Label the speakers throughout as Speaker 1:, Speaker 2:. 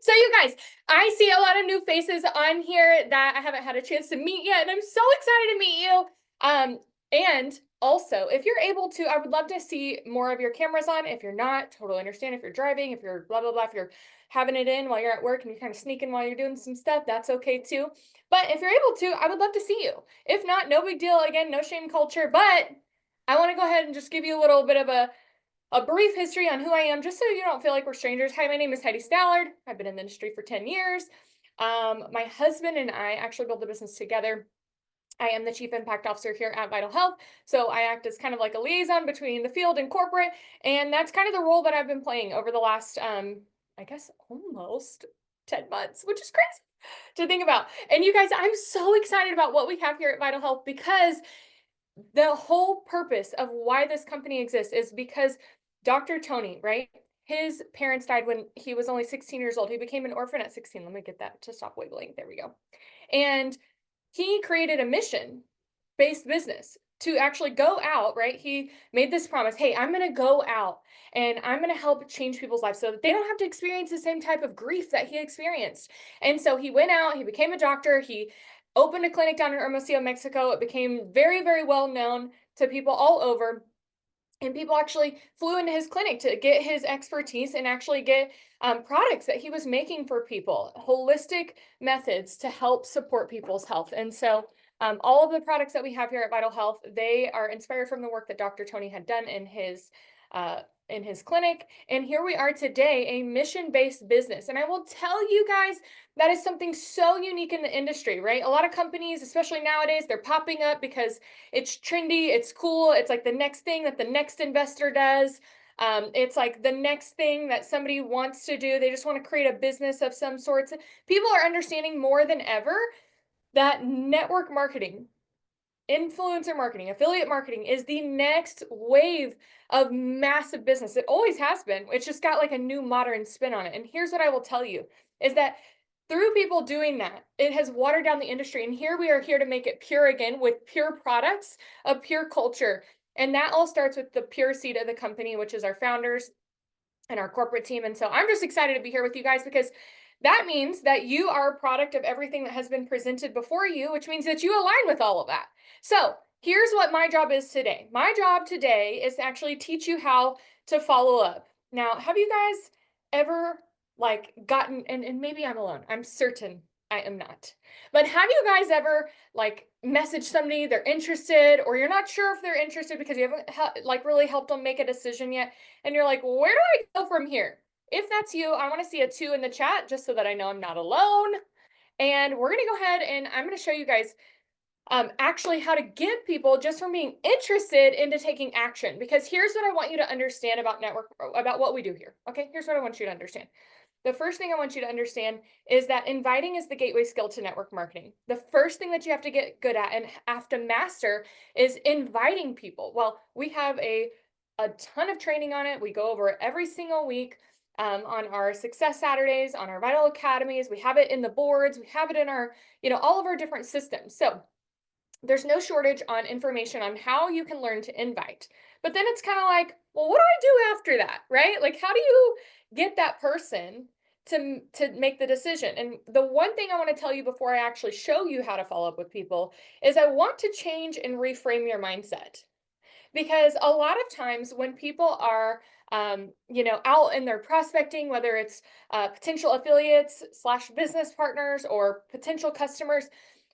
Speaker 1: So you guys, I see a lot of new faces on here that I haven't had a chance to meet yet, and I'm so excited to meet you. And also, if you're able to, I would love to see more of your cameras on. If you're not, totally understand. If you're driving, if you're blah, blah, blah, if you're having it in while you're at work and you're kind of sneaking while you're doing some stuff, that's okay too. But if you're able to, I would love to see you. If not, no big deal. Again, no shame culture, but I want to go ahead and just give you a little bit of a brief history on who I am, just so you don't feel like we're strangers. Hi, my name is Heidi Stallard. I've been in the industry for 10 years. My husband and I actually built the business together. I am the Chief Impact Officer here at Vital Health. So I act as kind of like a liaison between the field and corporate. And that's kind of the role that I've been playing over the last, I guess, almost 10 months, which is crazy to think about. And you guys, I'm so excited about what we have here at Vital Health, because the whole purpose of why this company exists is because Dr. Tony, right? His parents died when he was only 16 years old. He became an orphan at 16. Let me get that to stop wiggling. There we go. And he created a mission-based business to actually go out, right? He made this promise, hey, I'm going to go out and I'm going to help change people's lives so that they don't have to experience the same type of grief that he experienced. And so he went out, he became a doctor, he opened a clinic down in Hermosillo, Mexico. It became very, very well known to people all over. And people actually flew into his clinic to get his expertise and actually get products that he was making for people, holistic methods to help support people's health. And so all of the products that we have here at Vital Health, they are inspired from the work that Dr. Tony had done in his clinic. And here we are today, a mission-based business. And I will tell you guys, that is something so unique in the industry, right? A lot of companies, especially nowadays, they're popping up because it's trendy, it's cool, it's like the next thing that the next investor does. It's like the next thing that somebody wants to do. They just want to create a business of some sorts. People are understanding more than ever that network marketing, influencer marketing, affiliate marketing is the next wave of massive business. It always has been. It's just got like a new modern spin on it. And here's what I will tell you is that through people doing that, it has watered down the industry. And here we are here to make it pure again with pure products, a pure culture. And that all starts with the pure seed of the company, which is our founders and our corporate team. And so I'm just excited to be here with you guys, because that means that you are a product of everything that has been presented before you, which means that you align with all of that. So here's what my job is today. My job today is to actually teach you how to follow up. Now, have you guys ever like gotten, and maybe I'm alone, I'm certain I am not, but have you guys ever like messaged somebody, they're interested, or you're not sure if they're interested because you haven't like really helped them make a decision yet, and you're like, well, where do I go from here? If that's you, I want to see a 2 in the chat just so that I know I'm not alone. And we're going to go ahead and I'm going to show you guys actually how to get people just from being interested into taking action. Because here's what I want you to understand about about what we do here. Okay, here's what I want you to understand. The first thing I want you to understand is that inviting is the gateway skill to network marketing. The first thing that you have to get good at and have to master is inviting people. Well, we have a ton of training on it. We go over it every single week on our Success Saturdays, on our Vital Academies. We have it in the boards. We have it in our, all of our different systems. So there's no shortage on information on how you can learn to invite. But then it's kind of like, well, what do I do after that, right? Like, how do you get that person to make the decision? And the one thing I want to tell you before I actually show you how to follow up with people is I want to change and reframe your mindset. Because a lot of times when people are, out in their prospecting, whether it's potential affiliates / business partners or potential customers,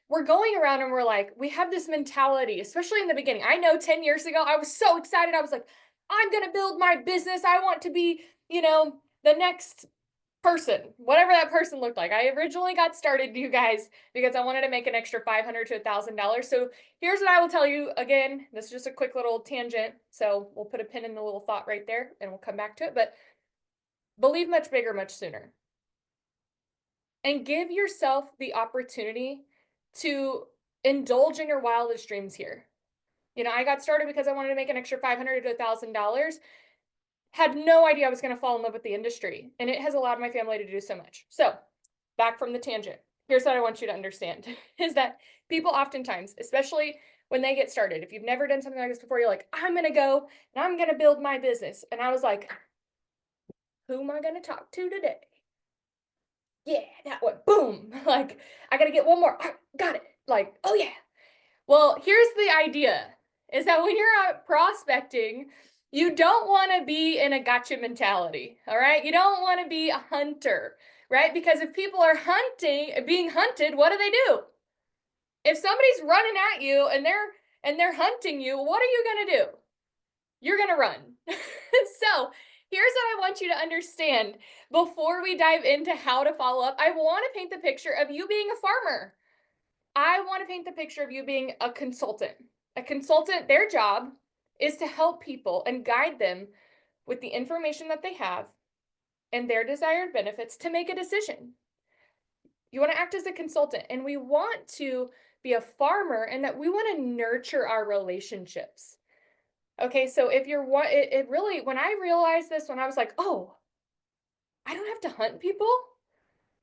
Speaker 1: we're going around and we're like, we have this mentality, especially in the beginning. I know 10 years ago, I was so excited. I was like, I'm going to build my business. I want to be, the next person, whatever that person looked like. I originally got started, you guys, because I wanted to make an extra $500 to $1,000. So here's what I will tell you again. This is just a quick little tangent. So we'll put a pin in the little thought right there and we'll come back to it. But believe much bigger, much sooner. And give yourself the opportunity to indulge in your wildest dreams here. I got started because I wanted to make an extra $500 to $1,000. Had no idea I was going to fall in love with the industry, and it has allowed my family to do so much. So back from the tangent, here's what I want you to understand is that people oftentimes, especially when they get started, if you've never done something like this before, you're like, I'm going to go and I'm going to build my business. And I was like, who am I going to talk to today? Yeah, that one. Boom. Like, I got to get one more. All right, got it. Like, oh yeah. Well, here's the idea is that when you're out prospecting, you don't want to be in a gotcha mentality. All right. You don't want to be a hunter, right? Because if people are being hunted, what do? If somebody's running at you and they're hunting you, what are you going to do? You're going to run. So here's what I want you to understand before we dive into how to follow up. I want to paint the picture of you being a farmer. I want to paint the picture of you being a consultant. A consultant, their job is to help people and guide them with the information that they have and their desired benefits to make a decision. You want to act as a consultant, and we want to be a farmer, and that we want to nurture our relationships. Okay, so if you're what it really, when I realized this, when I was like, oh, I don't have to hunt people,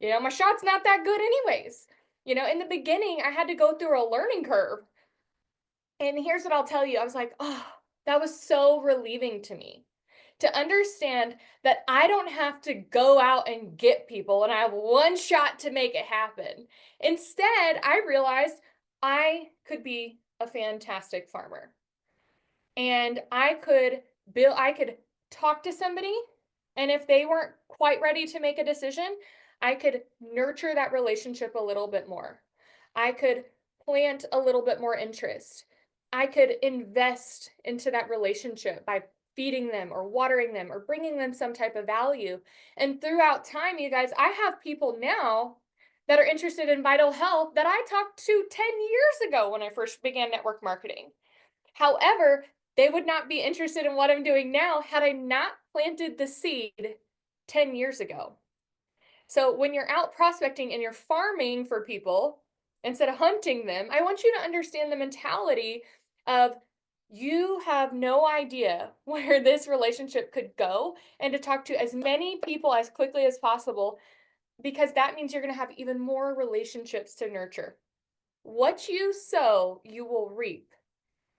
Speaker 1: my shot's not that good anyways. In the beginning, I had to go through a learning curve. And here's what I'll tell you. I was like, oh, that was so relieving to me to understand that I don't have to go out and get people and I have one shot to make it happen. Instead, I realized I could be a fantastic farmer. And I could talk to somebody, and if they weren't quite ready to make a decision, I could nurture that relationship a little bit more. I could plant a little bit more interest. I could invest into that relationship by feeding them or watering them or bringing them some type of value. And throughout time, you guys, I have people now that are interested in vital health that I talked to 10 years ago when I first began network marketing. However, they would not be interested in what I'm doing now had I not planted the seed 10 years ago. So when you're out prospecting and you're farming for people instead of hunting them, I want you to understand the mentality of you have no idea where this relationship could go, and to talk to as many people as quickly as possible, because that means you're going to have even more relationships to nurture. What you sow, you will reap.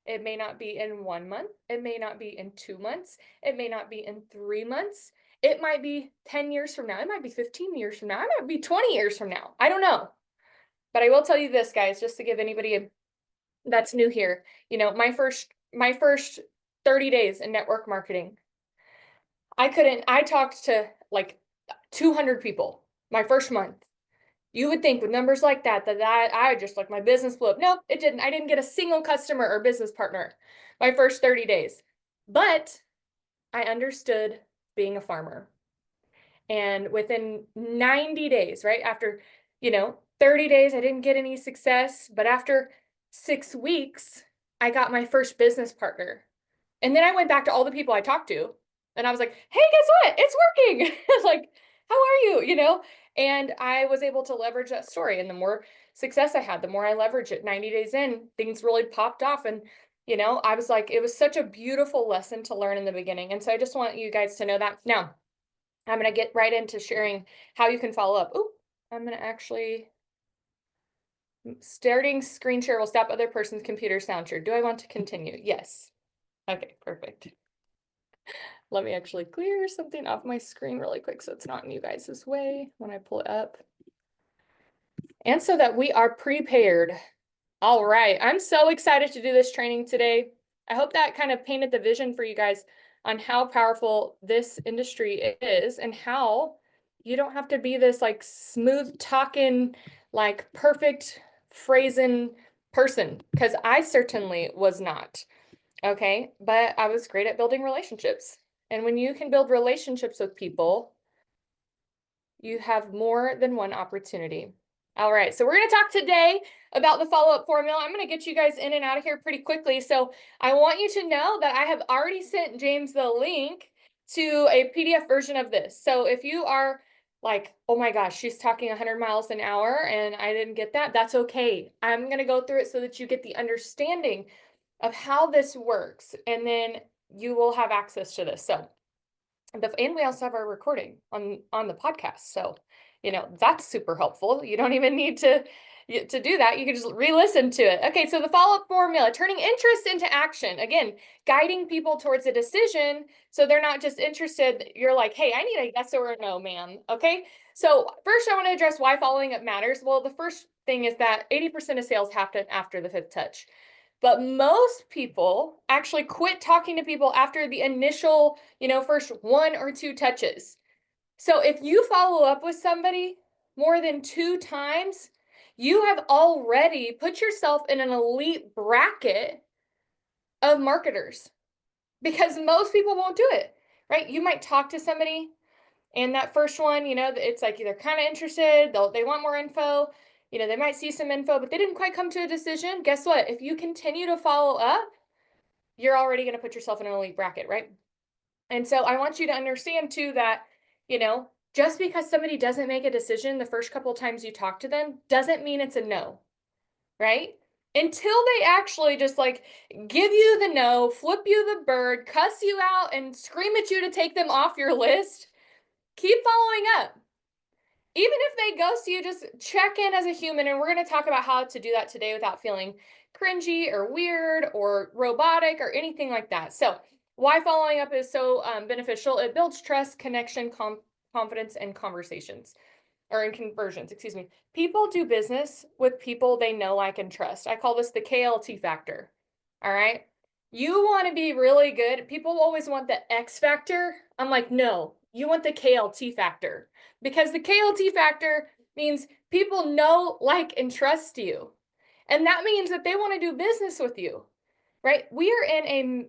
Speaker 1: It may not be in 1 month. It may not be in 2 months. It may not be in 3 months. It might be 10 years from now. It might be 15 years from now. It might be 20 years from now. I don't know. But I will tell you this, guys, just to give anybody that's new here, my first 30 days in network marketing, I talked to like 200 people my first month. You would think with numbers like that I just like my business blew up. Nope, it didn't. I didn't get a single customer or business partner my first 30 days. But I understood being a farmer. And within 90 days, right after, 30 days, I didn't get any success. But after 6 weeks, I got my first business partner. And then I went back to all the people I talked to and I was like, hey, guess what? It's working. Like, how are you? And I was able to leverage that story. And the more success I had, the more I leveraged it. 90 days in, things really popped off. And, I was like, it was such a beautiful lesson to learn in the beginning. And so I just want you guys to know that. Now, I'm going to get right into sharing how you can follow up. Oh, I'm going to actually, starting screen share will stop other person's computer sound share. Do I want to continue? Yes. Okay, perfect. Let me actually clear something off my screen really quick so it's not in you guys' way when I pull it up. And so that we are prepared. All right, I'm so excited to do this training today. I hope that kind of painted the vision for you guys on how powerful this industry is and how you don't have to be this like smooth talking, like perfect phrasing person, because I certainly was not. Okay, but I was great at building relationships. And when you can build relationships with people, you have more than one opportunity. All right, so we're going to talk today about the follow-up formula. I'm going to get you guys in and out of here pretty quickly. So I want you to know that I have already sent James the link to a PDF version of this. So if you are like, oh my gosh, she's talking 100 miles an hour and I didn't get that, that's okay. I'm going to go through it so that you get the understanding of how this works, and then you will have access to this. So, and we also have our recording on the podcast. So That's super helpful. You don't even need to do that. You can just re-listen to it. Okay, so the follow-up formula, turning interest into action. Again, guiding people towards a decision so they're not just interested. You're like, hey, I need a yes or a no, ma'am. Okay, so first I want to address why following up matters. Well, the first thing is that 80% of sales happen after the fifth touch. But most people actually quit talking to people after the initial, first one or two touches. So if you follow up with somebody more than 2 times, you have already put yourself in an elite bracket of marketers because most people won't do it, right? You might talk to somebody and that first one, it's like they're kind of interested, they want more info, they might see some info, but they didn't quite come to a decision. Guess what? If you continue to follow up, you're already going to put yourself in an elite bracket, right? And so I want you to understand too that, just because somebody doesn't make a decision the first couple of times you talk to them doesn't mean it's a no, right? Until they actually just like give you the no, flip you the bird, cuss you out, and scream at you to take them off your list, keep following up. Even if they ghost you, just check in as a human. And we're going to talk about how to do that today without feeling cringy or weird or robotic or anything like that. So, why following up is so beneficial? It builds trust, connection, confidence, and conversations or in conversions, excuse me. People do business with people they know, like, and trust. I call this the KLT factor. All right. You want to be really good. People always want the X factor. I'm like, no, you want the KLT factor because the KLT factor means people know, like, and trust you. And that means that they want to do business with you, right? We are in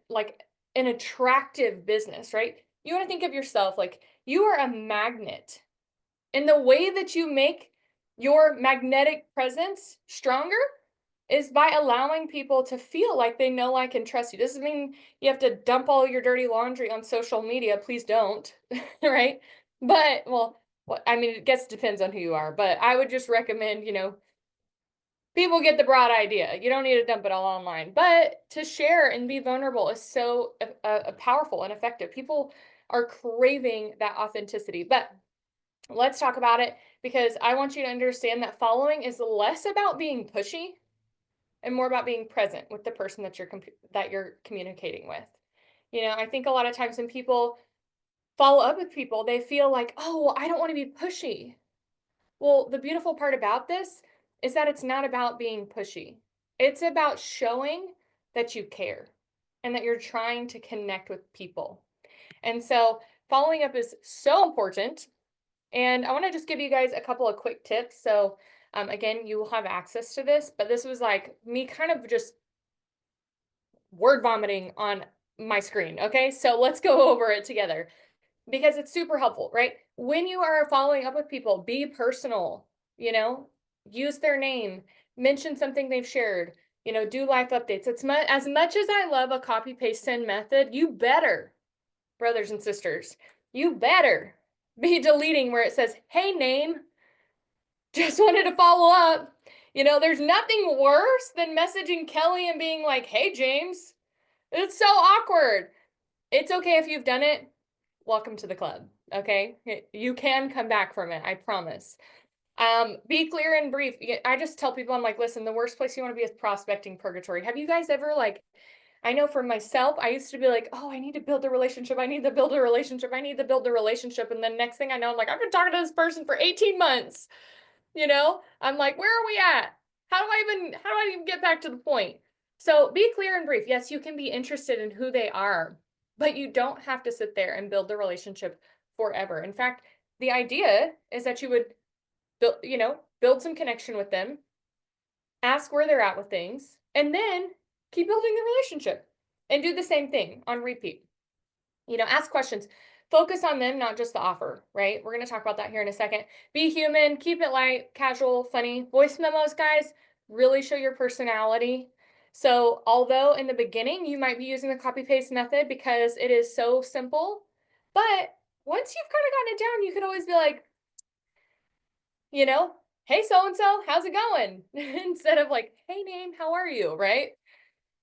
Speaker 1: like an attractive business, right? You want to think of yourself like you are a magnet. And the way that you make your magnetic presence stronger is by allowing people to feel like they know, like, and trust you. Doesn't mean you have to dump all your dirty laundry on social media. Please don't, right? But, well, I mean, it depends on who you are. But I would just recommend, people get the broad idea. You don't need to dump it all online. But to share and be vulnerable is so powerful and effective. People are craving that authenticity. But let's talk about it because I want you to understand that following is less about being pushy and more about being present with the person that you're communicating with. I think a lot of times when people follow up with people, they feel like, oh, well, I don't want to be pushy. Well, the beautiful part about this is that it's not about being pushy. It's about showing that you care and that you're trying to connect with people. And so following up is so important. And I want to just give you guys a couple of quick tips. So again, you will have access to this, but this was like me kind of just word vomiting on my screen. Okay, so let's go over it together because it's super helpful, right? When you are following up with people, be personal, use their name, mention something they've shared, do life updates. It's as much as I love a copy paste send method, you better, brothers and sisters, you better be deleting where it says, hey, name, just wanted to follow up. There's nothing worse than messaging Kelly and being like, hey, James, it's so awkward. It's okay if you've done it. Welcome to the club. Okay. You can come back from it. I promise. Be clear and brief. I just tell people, I'm like, listen, the worst place you want to be is prospecting purgatory. Have you guys ever I know for myself, I used to be like, oh, I need to build a relationship. I need to build a relationship. I need to build a relationship. And then next thing I know, I'm like, I've been talking to this person for 18 months. I'm like, where are we at? How do I even get back to the point? So be clear and brief. Yes, you can be interested in who they are, but you don't have to sit there and build the relationship forever. In fact, the idea is that you would build some connection with them, ask where they're at with things, and then keep building the relationship and do the same thing on repeat. Ask questions. Focus on them, not just the offer, right? We're going to talk about that here in a second. Be human, keep it light, casual, funny. Voice memos, guys, really show your personality. So although in the beginning you might be using the copy paste method because it is so simple, but once you've kind of gotten it down, you could always be like, hey, so-and-so, how's it going? Instead of like, hey, name, how are you, right?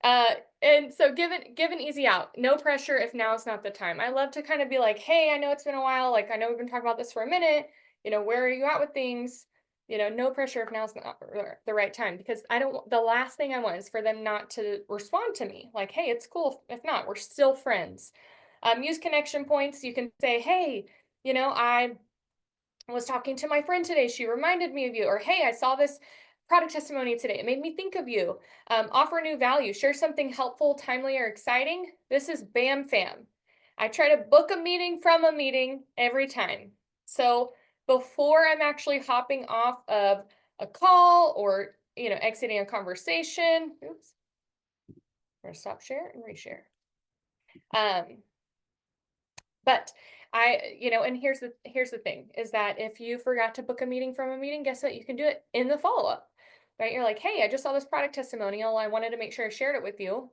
Speaker 1: And so give an easy out. No pressure if now is not the time. I love to kind of be like, hey, I know it's been a while. Like, I know we've been talking about this for a minute. Where are you at with things? No pressure if now's not the right time, because the last thing I want is for them not to respond to me. Like, hey, it's cool. If not, we're still friends. Use connection points. You can say, hey, I was talking to my friend today. She reminded me of you. Or, hey, I saw this product testimony today. It made me think of you. Offer new value. Share something helpful, timely, or exciting. This is BAM FAM. I try to book a meeting from a meeting every time. So before I'm actually hopping off of a call or, exiting a conversation, oops, I'm going to stop share and reshare. But and here's the thing is that if you forgot to book a meeting from a meeting, guess what? You can do it in the follow-up, right? You're like, hey, I just saw this product testimonial. I wanted to make sure I shared it with you.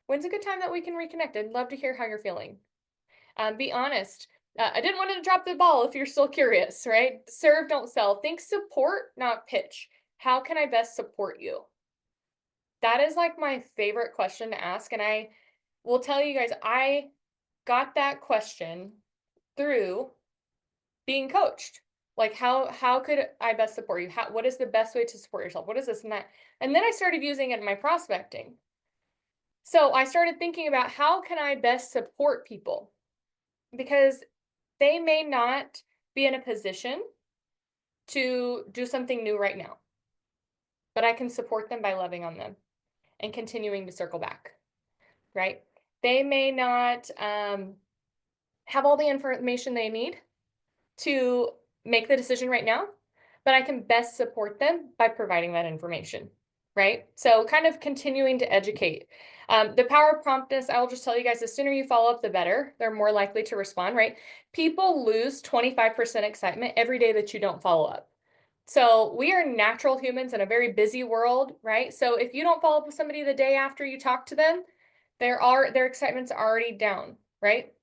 Speaker 1: When's a good time that we can reconnect? I'd love to hear how you're feeling. Be honest. I didn't want to drop the ball if you're still curious, right? Serve, don't sell. Think support, not pitch. How can I best support you? That is like my favorite question to ask. And I will tell you guys, I got that question through being coached. Like, how could I best support you? What is the best way to support yourself? What is this and that? And then I started using it in my prospecting. So I started thinking about how can I best support people, because they may not be in a position to do something new right now, but I can support them by loving on them and continuing to circle back, right? They may not have all the information they need to make the decision right now, but I can best support them by providing that information, right? So kind of continuing to educate. The power of promptness, I will just tell you guys, the sooner you follow up, the better. They're more likely to respond, right? People lose 25% excitement every day that you don't follow up. So we are natural humans in a very busy world, right? So if you don't follow up with somebody the day after you talk to them, their excitement's already down, right?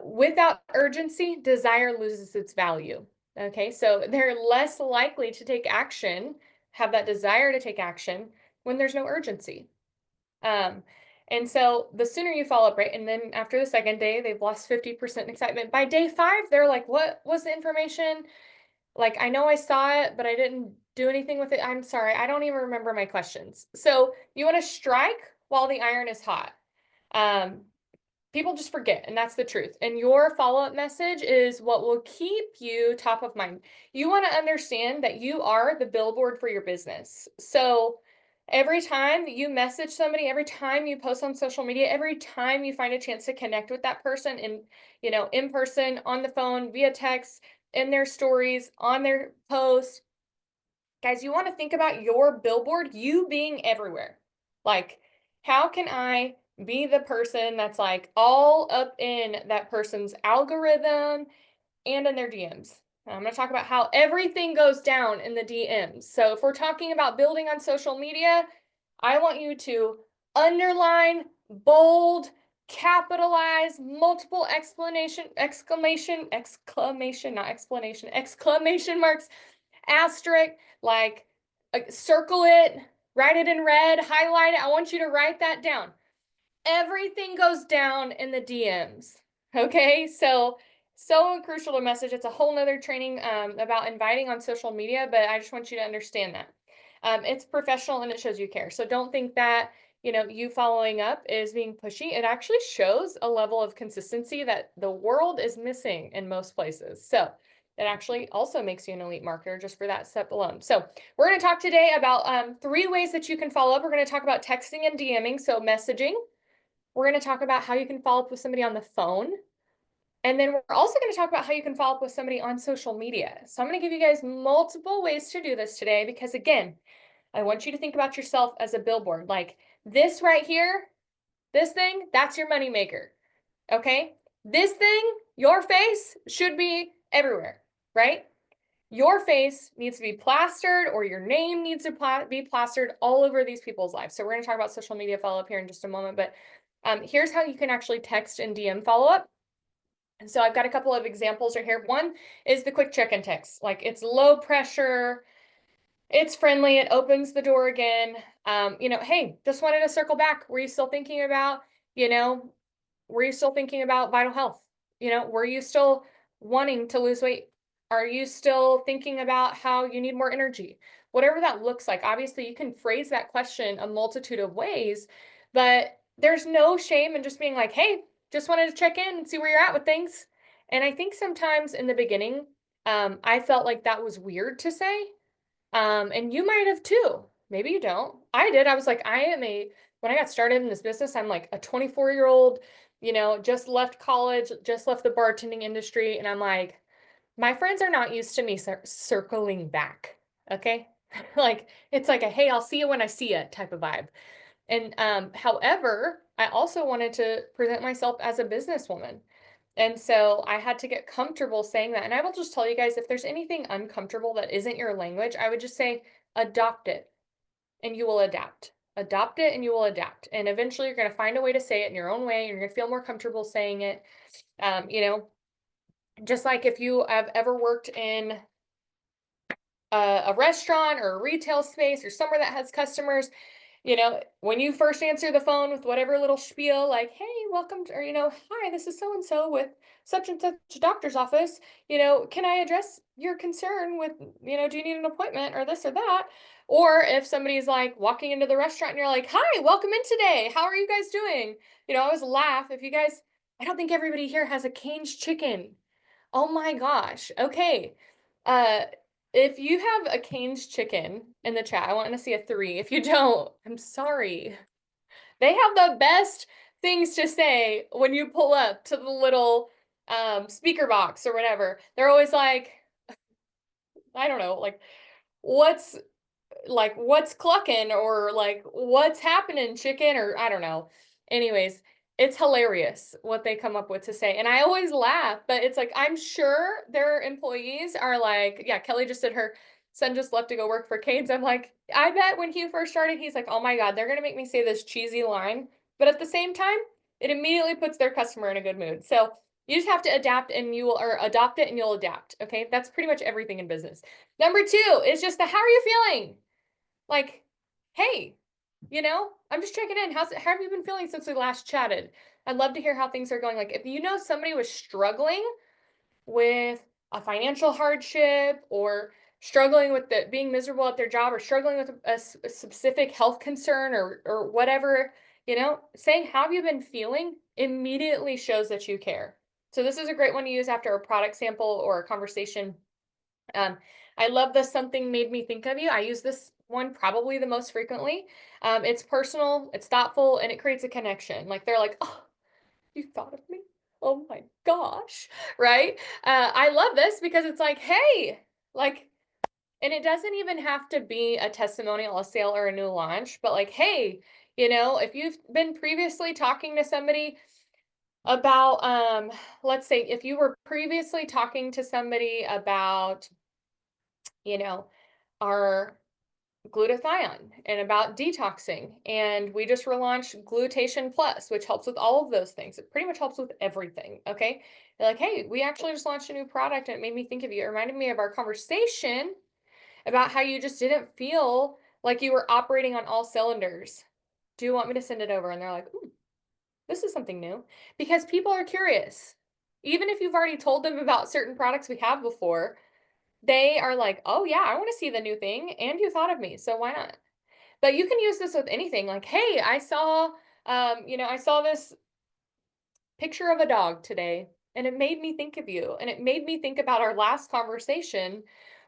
Speaker 1: Without urgency, desire loses its value. Okay, so they're less likely to take action, have that desire to take action when there's no urgency. And so the sooner you follow up, right? And then after the second day, they've lost 50% excitement. By day 5, they're like, what was the information? Like, I know I saw it, but I didn't do anything with it. I'm sorry, I don't even remember my questions. So you want to strike while the iron is hot. People just forget, and that's the truth. And your follow-up message is what will keep you top of mind. You want to understand that you are the billboard for your business. So every time you message somebody, every time you post on social media, every time you find a chance to connect with that person in person, on the phone, via text, in their stories, on their posts, guys, you want to think about your billboard, you being everywhere. Like, how can I be the person that's like all up in that person's algorithm and in their DMs? I'm going to talk about how everything goes down in the DMs. So if we're talking about building on social media, I want you to underline, bold, capitalize, multiple exclamation marks, asterisk, like circle it, write it in red, highlight it. I want you to write that down. Everything goes down in the DMs. Okay, so crucial to message. It's a whole nother training about inviting on social media, but I just want you to understand that. It's professional and it shows you care. So don't think that you following up is being pushy. It actually shows a level of consistency that the world is missing in most places. So it actually also makes you an elite marketer just for that step alone. So we're going to talk today about 3 ways that you can follow up. We're going to talk about texting and DMing, so messaging. We're going to talk about how you can follow up with somebody on the phone. And then we're also going to talk about how you can follow up with somebody on social media. So I'm going to give you guys multiple ways to do this today, because again, I want you to think about yourself as a billboard. Like this right here, this thing, that's your moneymaker. Okay? This thing, your face, should be everywhere, right? Your face needs to be plastered, or your name needs to be plastered all over these people's lives. So we're going to talk about social media follow-up here in just a moment, but here's how you can actually text and DM follow-up. And so I've got a couple of examples right here. One is the quick check-in text. Like, it's low pressure, It's friendly. It opens the door again. Hey, just wanted to circle back. Were you still thinking about, you know, were you still thinking about vital health? Were you still wanting to lose weight? Are you still thinking about how you need more energy? Whatever that looks like. Obviously, you can phrase that question a multitude of ways, but there's no shame in just being like, hey, just wanted to check in and see where you're at with things. And I think sometimes in the beginning, I felt like that was weird to say. And you might have too. Maybe you don't. I did. I was like, when I got started in this business, I'm like a 24-year-old, just left college, just left the bartending industry. And I'm like, my friends are not used to me circling back. Okay. Like, it's like hey, I'll see you when I see you type of vibe. And however, I also wanted to present myself as a businesswoman. And so I had to get comfortable saying that. And I will just tell you guys, if there's anything uncomfortable that isn't your language, I would just say adopt it and you will adapt. Adopt it and you will adapt. And eventually you're going to find a way to say it in your own way. You're going to feel more comfortable saying it. Um, you know, just like if you have ever worked in a restaurant or a retail space or somewhere that has customers, when you first answer the phone with whatever little spiel, like, hey, welcome to, or, hi, this is so and so with such and such doctor's office. Can I address your concern with, do you need an appointment or this or that? Or if somebody's like walking into the restaurant and you're like, hi, welcome in today. How are you guys doing? I always laugh if you guys, I don't think everybody here has a caged chicken. Oh my gosh. Okay. Uh, if you have a Cane's chicken in the chat, I want to see a 3. If you don't, I'm sorry. They have the best things to say when you pull up to the little speaker box or whatever. They're always like, I don't know, what's what's clucking or like what's happening chicken or I don't know. Anyways, it's hilarious what they come up with to say. And I always laugh, but it's like I'm sure their employees are like, yeah, Kelly just said her son just left to go work for Cane's. I'm like, I bet when he first started, he's like, oh my God, they're gonna make me say this cheesy line. But at the same time, it immediately puts their customer in a good mood. So you just have to adapt and you will or adopt it and you'll adapt. Okay. That's pretty much everything in business. Number 2 is just the how are you feeling? Like, hey, I'm just checking in. How have you been feeling since we last chatted? I'd love to hear how things are going. Like, if somebody was struggling with a financial hardship or struggling with being miserable at their job or struggling with a specific health concern or whatever, saying how have you been feeling immediately shows that you care. So this is a great one to use after a product sample or a conversation. I love the something made me think of you. I use this one probably the most frequently. It's personal, it's thoughtful, and it creates a connection. Like they're like, oh, you thought of me? Oh my gosh, right? I love this because it's like, hey, like, and it doesn't even have to be a testimonial, a sale, or a new launch, but like, hey, if you've been previously talking to somebody about, let's say if you were previously talking to somebody about, you know, our glutathione and about detoxing. And we just relaunched Glutation Plus, which helps with all of those things. It pretty much helps with everything. Okay. They're like, hey, we actually just launched a new product and it made me think of you. It reminded me of our conversation about how you just didn't feel like you were operating on all cylinders. Do you want me to send it over? And they're like, ooh, this is something new because people are curious. Even if you've already told them about certain products we have before, they are like, oh yeah, I want to see the new thing and you thought of me, so why not? But you can use this with anything like, hey, I saw this picture of a dog today and it made me think of you. And it made me think about our last conversation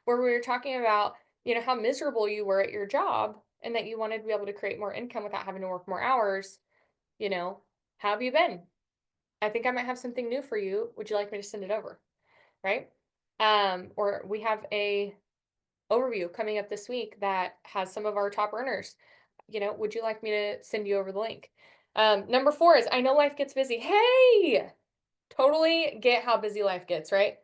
Speaker 1: where we were talking about, how miserable you were at your job and that you wanted to be able to create more income without having to work more hours. How have you been? I think I might have something new for you. Would you like me to send it over? Right? Or we have a overview coming up this week that has some of our top earners. Would you like me to send you over the link? Number 4 is I know life gets busy. Hey, totally get how busy life gets, right?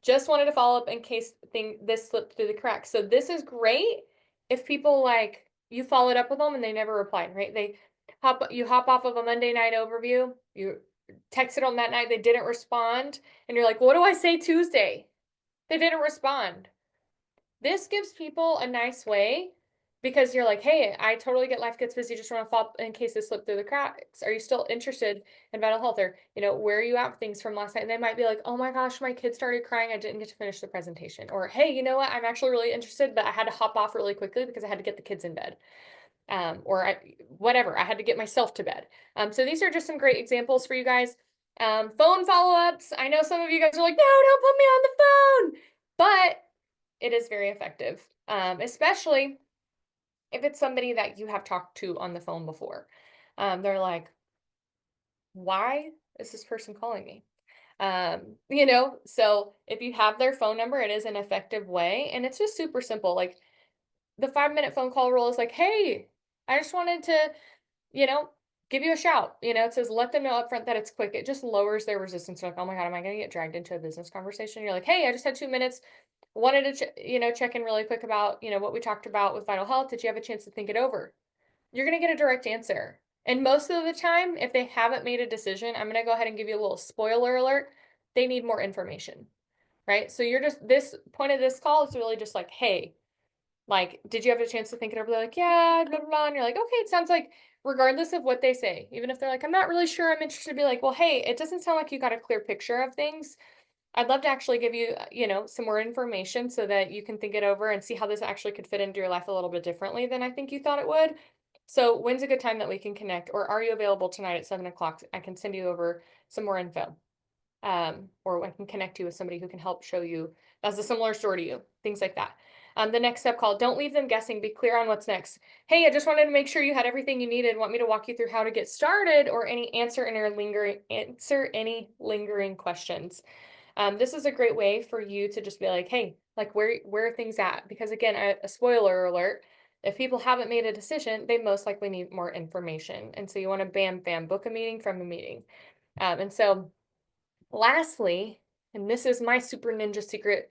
Speaker 1: Just wanted to follow up in case this slipped through the cracks. So this is great if people like you followed up with them and they never replied, right? You hop off of a Monday night overview, you texted them that night, they didn't respond, and you're like, what do I say Tuesday? They didn't respond. This gives people a nice way because you're like, hey, I totally get life gets busy. Just want to follow up in case they slip through the cracks. Are you still interested in mental health? Or, where are you at with things from last night? And they might be like, oh my gosh, my kid started crying. I didn't get to finish the presentation. Or, hey, you know what? I'm actually really interested, but I had to hop off really quickly because I had to get the kids in bed. Whatever, I had to get myself to bed. So these are just some great examples for you guys. Phone follow-ups. I know some of you guys are like, no, don't put me on the phone, but it is very effective, especially if it's somebody that you have talked to on the phone before. They're like, why is this person calling me? So if you have their phone number, it is an effective way, and it's just super simple. Like the 5-minute phone call rule is like, hey, I just wanted to, you know, give you a shout. It says let them know up front that it's quick. It just lowers their resistance. Like, oh my God, am I going to get dragged into a business conversation? You're like, hey, I just had 2 minutes. Wanted to, check in really quick about, what we talked about with Vital Health. Did you have a chance to think it over? You're going to get a direct answer. And most of the time, if they haven't made a decision, I'm going to go ahead and give you a little spoiler alert. They need more information, right? So this point of this call is really just like, hey, like, did you have a chance to think it over? They're like, yeah, blah, blah, blah. And you're like, okay, it sounds like regardless of what they say, even if they're like, I'm not really sure, I'm interested, be like, well, hey, it doesn't sound like you got a clear picture of things. I'd love to actually give you, some more information so that you can think it over and see how this actually could fit into your life a little bit differently than I think you thought it would. So when's a good time that we can connect? Or are you available tonight at 7 o'clock? I can send you over some more info. Or I can connect you with somebody who can help show you that's a similar story to you, things like that. The next step call, don't leave them guessing, be clear on what's next. Hey, I just wanted to make sure you had everything you needed. Want me to walk you through how to get started or answer any lingering questions. This is a great way for you to just be like, hey, like where are things at? Because again, a spoiler alert, if people haven't made a decision, they most likely need more information. And so you want to bam, book a meeting from a meeting. And so lastly, and this is my super ninja secret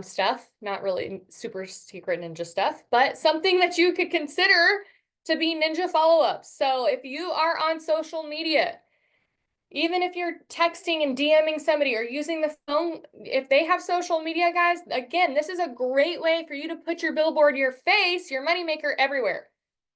Speaker 1: stuff, not really super secret ninja stuff, but something that you could consider to be ninja follow-ups. So if you are on social media, even if you're texting and DMing somebody or using the phone, if they have social media, guys, again, this is a great way for you to put your billboard, your face, your moneymaker everywhere.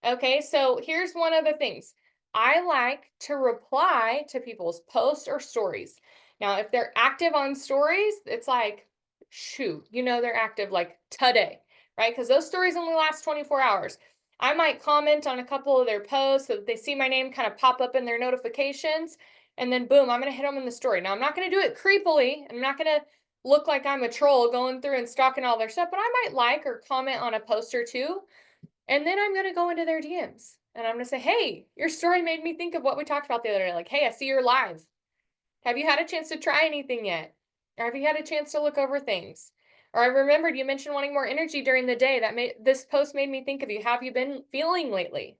Speaker 1: Okay, so here's one of the things. I like to reply to people's posts or stories. Now, if they're active on stories, it's like, shoot, they're active like today, right? Because those stories only last 24 hours. I might comment on a couple of their posts so that they see my name kind of pop up in their notifications. And then boom, I'm going to hit them in the story. Now, I'm not going to do it creepily. I'm not going to look like I'm a troll going through and stalking all their stuff, but I might like or comment on a post or two. And then I'm going to go into their DMs and I'm going to say, hey, your story made me think of what we talked about the other day. Like, hey, I see you're live. Have you had a chance to try anything yet? Or have you had a chance to look over things? Or I remembered you mentioned wanting more energy during the day. This post made me think of you. How have you been feeling lately?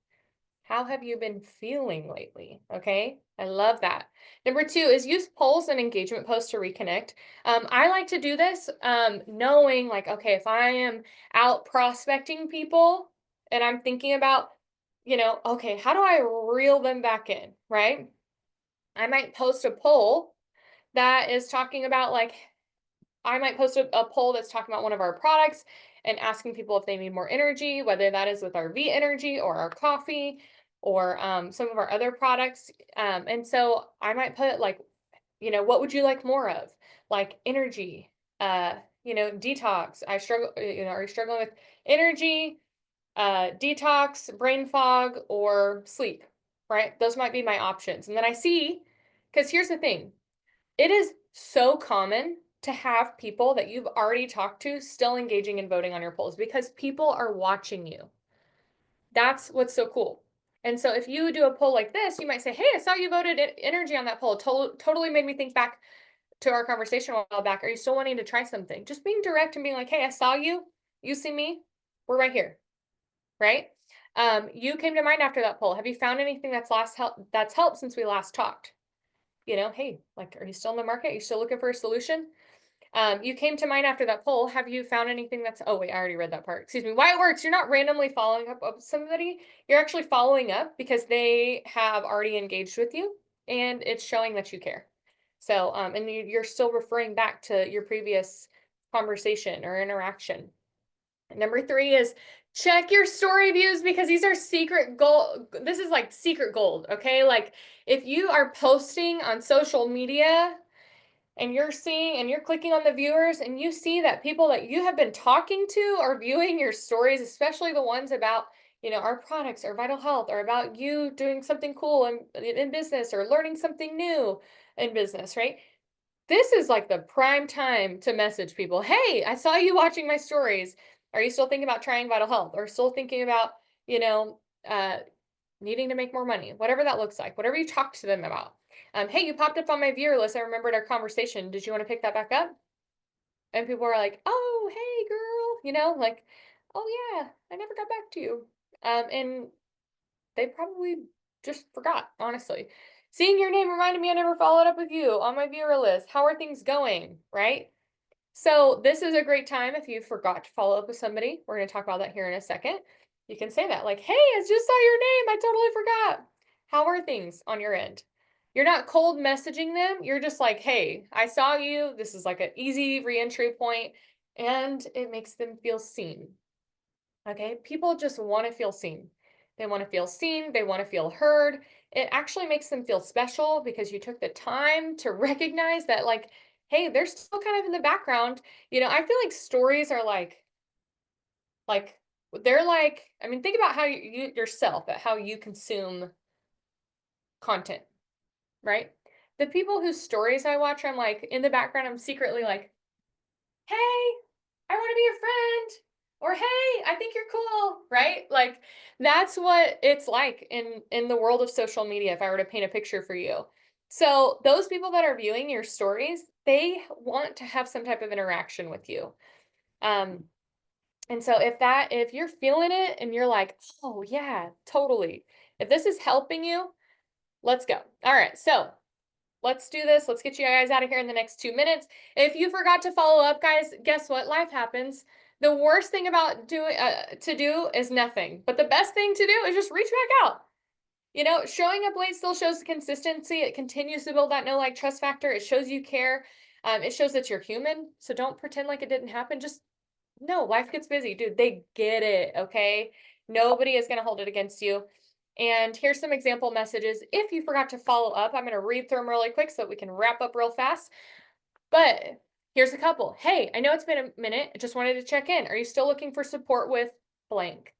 Speaker 1: How have you been feeling lately? Okay, I love that. Number 2 is use polls and engagement posts to reconnect. I like to do this knowing like, okay, if I am out prospecting people and I'm thinking about, okay, how do I reel them back in, right? I might post a poll that is talking about like, I might post a poll that's talking about one of our products and asking people if they need more energy, whether that is with our V Energy or our coffee or some of our other products. And so I might put like, what would you like more of? Like energy, detox. I struggle, are you struggling with energy, detox, brain fog, or sleep, right? Those might be my options. And then I see, because here's the thing, it is so common to have people that you've already talked to still engaging and voting on your polls because people are watching you. That's what's so cool. And so if you do a poll like this, you might say, hey, I saw you voted energy on that poll. Totally made me think back to our conversation a while back. Are you still wanting to try something? Just being direct and being like, hey, I saw you. You see me. We're right here. Right? You came to mind after that poll. Have you found anything that's helped since we last talked? Hey, like, are you still in the market? Are you still looking for a solution? You came to mind after that poll. Have you found anything oh wait, I already read that part. Excuse me. Why it works. You're not randomly following up with somebody. You're actually following up because they have already engaged with you and it's showing that you care. So, and you're still referring back to your previous conversation or interaction. Number 3 is check your story views because these are secret gold. This is like secret gold, okay? Like if you are posting on social media and you're seeing and you're clicking on the viewers and you see that people that you have been talking to are viewing your stories, especially the ones about, our products or vital health or about you doing something cool in business or learning something new in business, right? This is like the prime time to message people. Hey, I saw you watching my stories. Are you still thinking about trying vital health or still thinking about, you know, uh, needing to make more money, whatever that looks like, whatever you talk to them about. Hey, you popped up on my viewer list. I remembered our conversation. Did you want to pick that back up? And people are like, oh, hey, girl, like, oh, yeah, I never got back to you. And they probably just forgot, honestly. Seeing your name reminded me I never followed up with you on my viewer list. How are things going? Right? So this is a great time if you forgot to follow up with somebody. We're going to talk about that here in a second. You can say that like, hey, I just saw your name. I totally forgot. How are things on your end? You're not cold messaging them. You're just like, hey, I saw you. This is like an easy reentry point, and it makes them feel seen. Okay, people just want to feel seen. They want to feel seen, they want to feel heard. It actually makes them feel special because you took the time to recognize that, like, hey, they're still kind of in the background. I feel like stories are like they're like, I mean, think about how you yourself, at how you consume content, right? The people whose stories I watch, I'm like in the background, I'm secretly like, hey, I want to be your friend. Or hey, I think you're cool, right? Like that's what it's like in the world of social media if I were to paint a picture for you. So, those people that are viewing your stories, they want to have some type of interaction with you. Um and so if you're feeling it and you're like, "Oh, yeah, totally. If this is helping you, let's go." All right. So, let's do this. Let's get you guys out of here in the next 2 minutes. If you forgot to follow up, guys, guess what? Life happens. The worst thing about to do is nothing. But the best thing to do is just reach back out. Showing up late still shows consistency. It continues to build that no like trust factor. It shows you care. It shows that you're human. So don't pretend like it didn't happen. Just no, life gets busy, dude. They get it. Okay. Nobody is going to hold it against you. And here's some example messages. If you forgot to follow up, I'm going to read through them really quick so that we can wrap up real fast. But here's a couple. Hey, I know it's been a minute. I just wanted to check in. Are you still looking for support with blank?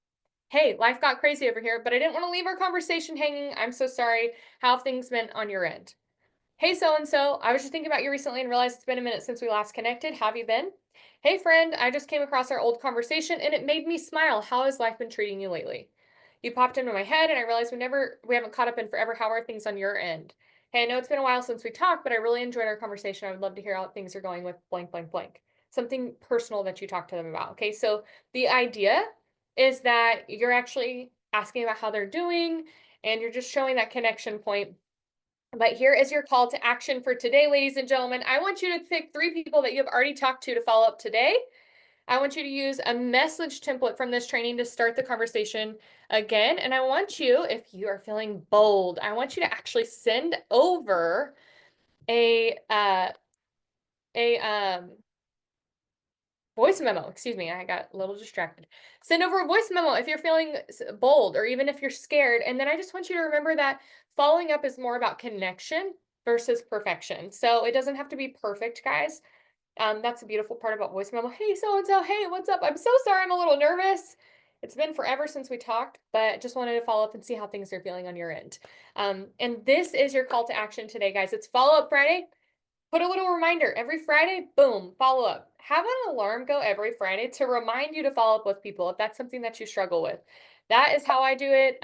Speaker 1: Hey, life got crazy over here, but I didn't want to leave our conversation hanging. I'm so sorry. How have things been on your end? Hey, so-and-so, I was just thinking about you recently and realized it's been a minute since we last connected. How have you been? Hey, friend, I just came across our old conversation and it made me smile. How has life been treating you lately? You popped into my head and I realized we haven't caught up in forever. How are things on your end? Hey, I know it's been a while since we talked, but I really enjoyed our conversation. I would love to hear how things are going with blank, blank, blank. Something personal that you talked to them about. Okay, so the idea is that you're actually asking about how they're doing and you're just showing that connection point. But here is your call to action for today, ladies and gentlemen. I want you to pick 3 people that you have already talked to follow up today. I want you to use a message template from this training to start the conversation again. And I want you, if you are feeling bold, I want you to actually send over a voice memo. Excuse me, I got a little distracted. Send over a voice memo if you're feeling bold or even if you're scared. And then I just want you to remember that following up is more about connection versus perfection. So it doesn't have to be perfect, guys. That's a beautiful part about voice memo. Hey, so-and-so, hey, what's up? I'm so sorry, I'm a little nervous. It's been forever since we talked, but just wanted to follow up and see how things are feeling on your end. And this is your call to action today, guys. It's follow-up Friday. Put a little reminder every Friday, boom, follow up. Have an alarm go every Friday to remind you to follow up with people if that's something that you struggle with. That is how I do it.